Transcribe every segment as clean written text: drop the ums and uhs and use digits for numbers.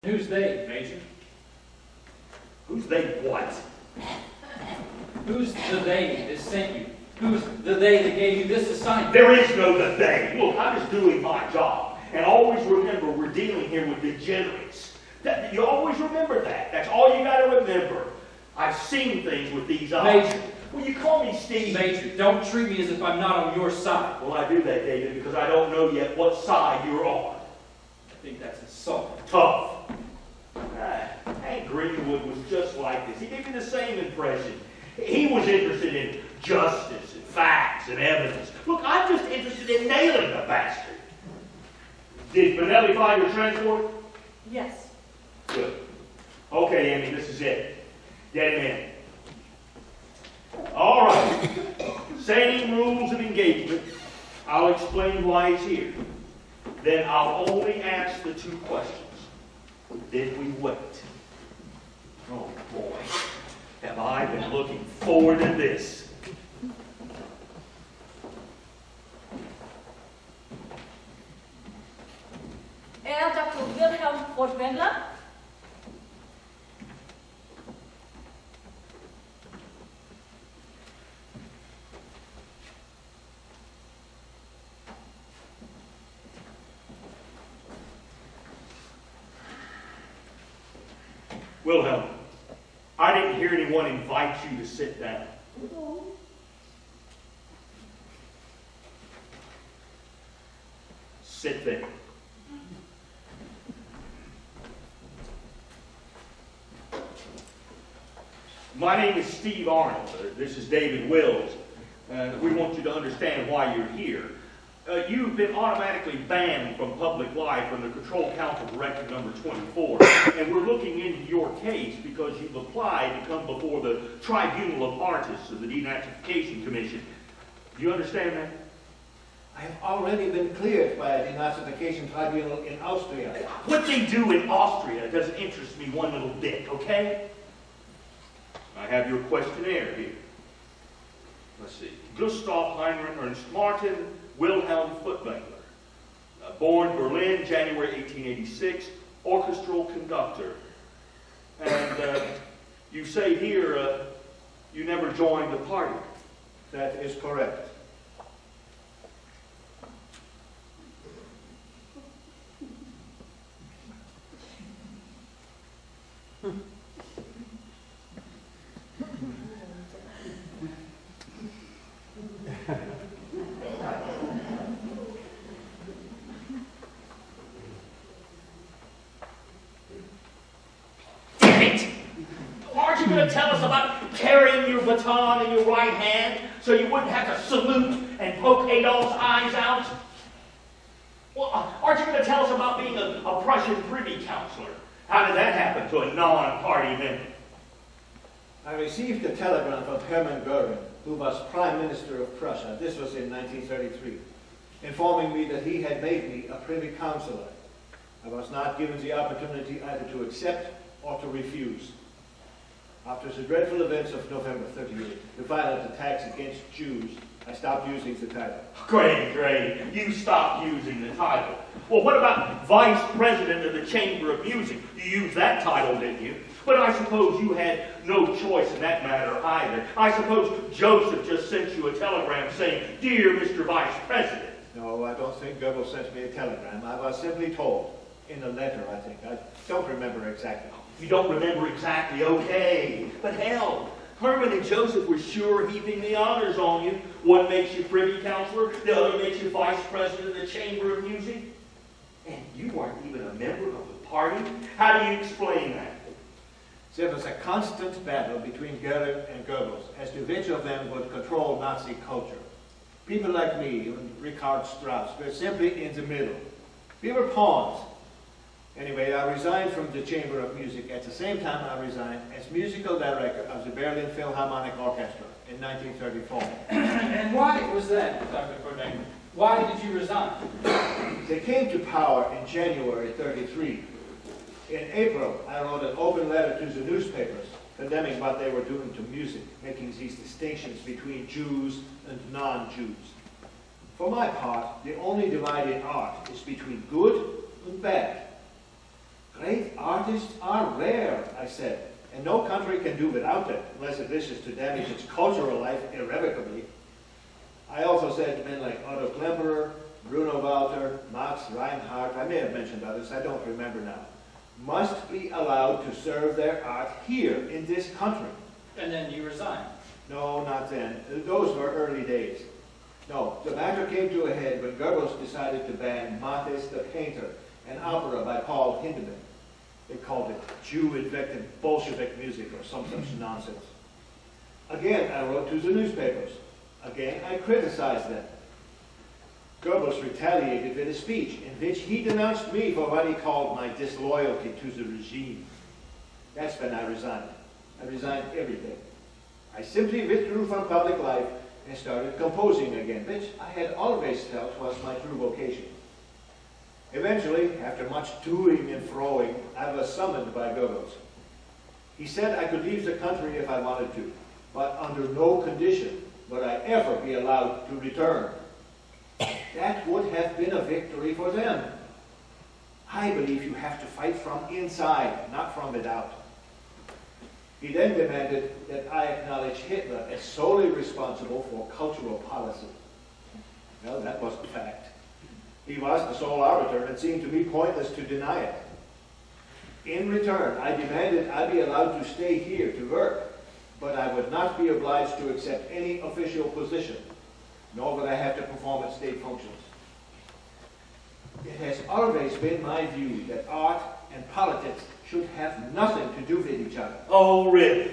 Who's they, Major? Who's they what? Who's the they that sent you? Who's the they that gave you this assignment? There is no the they. Look, I'm just doing my job. And always remember, we're dealing here with degenerates. You always remember that. That's all you got to remember. I've seen things with these eyes. Major. Well, you call me Steve. Major, don't treat me as if I'm not on your side. Well, I do that, David, because I don't know yet what side you're on. I think that's insulting. Tough. Hank Greenwood was just like this. He gave me the same impression. He was interested in justice and facts and evidence. Look, I'm just interested in nailing the bastard. Did Benelli find your transport? Yes. Good. Okay, Amy, this is it. Get him in. All right. Same rules of engagement. I'll explain why he's here. Then I'll only ask the two questions. Then we wait. Oh, boy. Have I been looking forward to this. Dr. Wilhelm Furtwängler? Wilhelm, I didn't hear anyone invite you to sit down. Sit there. My name is Steve Arnold. This is David Wills. We want you to understand why you're here. You've been automatically banned from public life under Control Council Directive number 24, and we're looking into your case because you've applied to come before the Tribunal of Artists of the Denazification Commission. Do you understand that? I have already been cleared by a denazification tribunal in Austria. What they do in Austria doesn't interest me one little bit, okay? I have your questionnaire here. Let's see. Gustav Heinrich Ernst Martin, Wilhelm Furtwängler. Born Berlin, January 1886, orchestral conductor. And you say here you never joined the party. That is correct. Aren't you going to tell us about carrying your baton in your right hand so you wouldn't have to salute and poke Adolf's eyes out? Well, aren't you going to tell us about being a Prussian privy councillor? How did that happen to a non-party member? I received a telegram from Hermann Goering, who was Prime Minister of Prussia. This was in 1933, informing me that he had made me a privy councillor. I was not given the opportunity either to accept or to refuse. After the dreadful events of November 38, the violent attacks against Jews, I stopped using the title. Great. You stopped using the title. Well, what about Vice President of the Chamber of Music? You used that title, didn't you? But I suppose you had no choice in that matter either. I suppose Joseph just sent you a telegram saying, "Dear Mr. Vice President." No, I don't think Goebbels sent me a telegram. I was simply told, in a letter, I think. I don't remember exactly. You don't remember exactly, okay. But hell, Herman and Joseph were sure heaping the honors on you. One makes you privy councillor, the other makes you vice president of the Chamber of Music. And you weren't even a member of the party? How do you explain that? There was a constant battle between Goering and Goebbels as to which of them would control Nazi culture. People like me and Richard Strauss were simply in the middle. We were pawns. Anyway, I resigned from the Chamber of Music. At the same time, I resigned as musical director of the Berlin Philharmonic Orchestra in 1934. And why was that, Dr. Furtwängler? Why did you resign? They came to power in January 33. In April, I wrote an open letter to the newspapers condemning what they were doing to music, making these distinctions between Jews and non-Jews. For my part, the only divide in art is between good and bad. Great artists are rare, I said, and no country can do without them, unless it wishes to damage its cultural life irrevocably. I also said men like Otto Klemperer, Bruno Walter, Max Reinhardt, I may have mentioned others, I don't remember now, must be allowed to serve their art here in this country. And then you resigned. No, not then. Those were early days. No, the matter came to a head when Goebbels decided to ban Mathis the Painter, an opera by Paul Hindemann. They called it Jew-infected Bolshevik music or some such nonsense. Again, I wrote to the newspapers. Again, I criticized them. Goebbels retaliated with a speech in which he denounced me for what he called my disloyalty to the regime. That's when I resigned. I resigned everything. I simply withdrew from public life and started composing again, which I had always felt was my true vocation. Eventually, after much toing and froing, I was summoned by Goebbels. He said I could leave the country if I wanted to, but under no condition would I ever be allowed to return. That would have been a victory for them. I believe you have to fight from inside, not from without. He then demanded that I acknowledge Hitler as solely responsible for cultural policy. Well, that was a fact. He was the sole arbiter, and it seemed to me pointless to deny it. In return, I demanded I be allowed to stay here to work, but I would not be obliged to accept any official position, nor would I have to perform at state functions. It has always been my view that art and politics should have nothing to do with each other. Oh, really?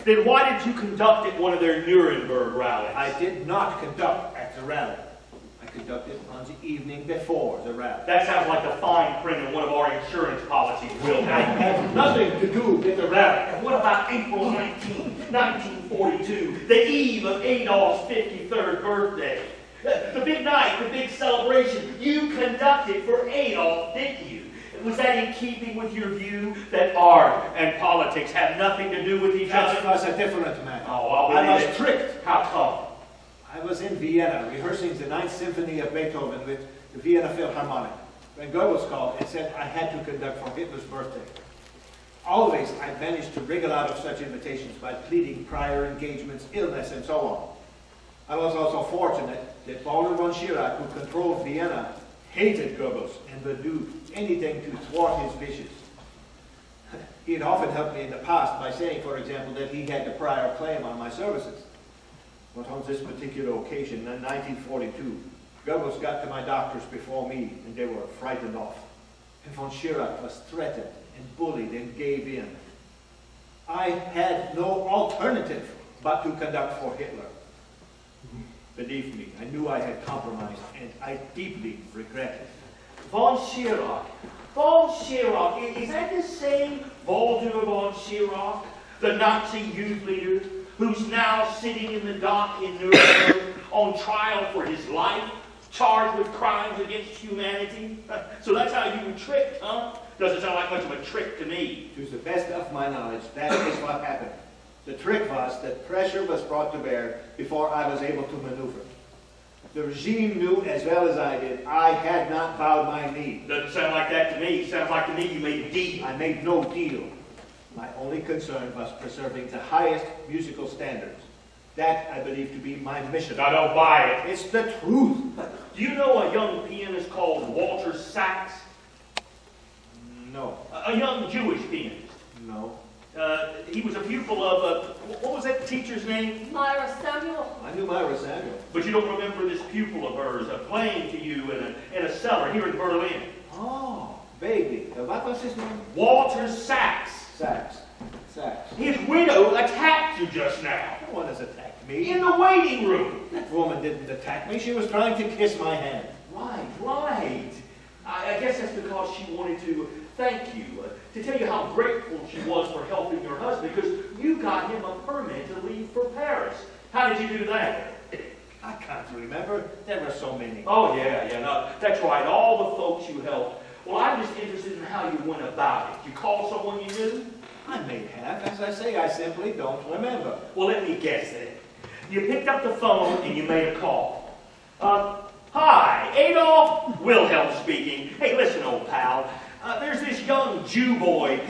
Then why did you conduct at one of their Nuremberg rallies? I did not conduct at the rally. I conducted on the evening before the rally. That sounds like the fine print in one of our insurance policies, Will. I had nothing to do with the rally. And what about April 19, 1942, the eve of Adolf's 53rd birthday? The big night, the big celebration. You conducted for Adolf, didn't you? Was that in keeping with your view that art and politics have nothing to do with each That other? was a different matter. Oh, I was tricked. How come? I was in Vienna rehearsing the Ninth Symphony of Beethoven with the Vienna Philharmonic when Goebbels called and said I had to conduct for Hitler's birthday. Always I managed to wriggle out of such invitations by pleading prior engagements, illness, and so on. I was also fortunate that Walter von Schirach, who controlled Vienna, hated Goebbels and would do anything to thwart his wishes. He had often helped me in the past by saying, for example, that he had the prior claim on my services. But on this particular occasion, in 1942, Goebbels got to my doctors before me, and they were frightened off. And von Schirach was threatened and bullied and gave in. I had no alternative but to conduct for Hitler. Believe me, I knew I had compromised, and I deeply regret it. Von Schirach. Von Schirach. Is that the same Walter von Schirach, the Nazi youth leader, who's now sitting in the dock in Nuremberg on trial for his life, charged with crimes against humanity? So that's how you were tricked, huh? Doesn't sound like much of a trick to me. To the best of my knowledge, that is what happened. The trick was that pressure was brought to bear before I was able to maneuver. The regime knew as well as I did I had not bowed my knee. Doesn't sound like that to me. Sounds like to me you made a deal. I made no deal. My only concern was preserving the highest musical standards. That I believe to be my mission. I don't buy it. It's the truth. Do you know a young pianist called Walter Sachs? No. A young Jewish pianist. No. He was a pupil of, what was that teacher's name? Myra Samuel. I knew Myra Samuel. But you don't remember this pupil of hers playing to you in a cellar here in Berlin. Oh, vaguely. What was his name? Walter Sachs. Sachs. Sachs. His widow attacked you just now. No one has attacked me. In the waiting room. That woman didn't attack me. She was trying to kiss my hand. Right. I guess that's because she wanted to thank you, to tell you how grateful she was for helping your husband, because you got him a permit to leave for Paris. How did you do that? I can't remember. There were so many. Oh, yeah, no, that's right, all the folks you helped. Well, I'm just interested in how you went about it. You called someone you knew? I may have. As I say, I simply don't remember. Well, let me guess then. You picked up the phone and you made a call. Hi, Adolf, Wilhelm speaking. Hey, listen, old pal. There's this young Jew boy